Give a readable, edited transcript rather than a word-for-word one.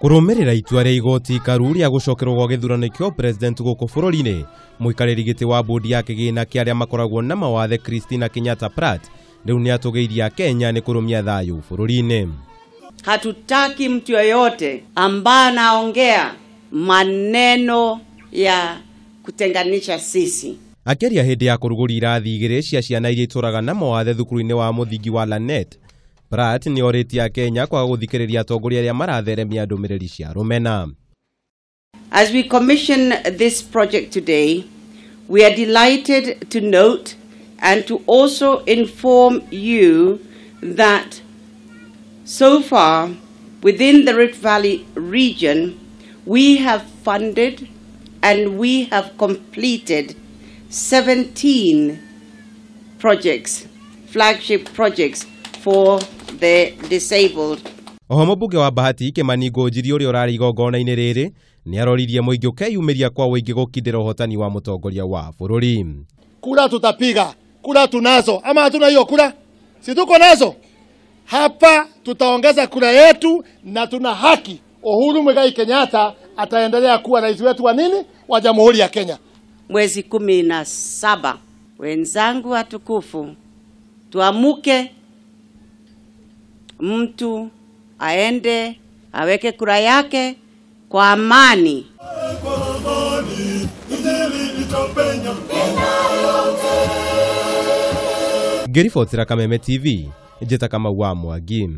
Kurumirira itua ria igoti ikaru ria gucokerwo gwa githurano kio president guku bururi-ini, Muikariri giti wa mbundi ya kigina kia aria makoragwo na mawathe Kristina Kenyatta riu niatugiirie akenya ni kurumia thayu bururi-ini. Hatutaki mtu yoyote ambaye anaongea maneno ya kutenganisha sisi. Akeria hindi ya kuruguria irathi igiri cia ciana iria ituraga na mawathe thukuru-ini wa muthingi wa Lanet, ni aritie akenya kwa guthikiriria atongoria aria maratheremia ndumiriri cia rumena. As we commission this project today, we are delighted to note and to also inform you that so far within the Rift Valley region, we have funded and we have completed 17 projects, flagship projects for the disabled. Mbunge wa Bahati Kimani njiri uria urari igongona-ini riri ni aroririe muingi ukeyumiria kwa wingi gukindira uhotani wa mutongoria wa bururi. Kura tutapiga, kura tunazo ama hatuna hiyo kura? Si tuko nazo. Hapa tutaongeza kura yetu na tuna haki. Uhuru Muigai Kenyatta ataendelea kuwa rais wetu wa nini? Wa Jamhuri ya Kenya. Mwezi 17, wenzangu watukufu, tuamuke, mtu aende aweke kura yake kwa amani. Ngiribotira Kameme TV, njeta kama wa Mwangi.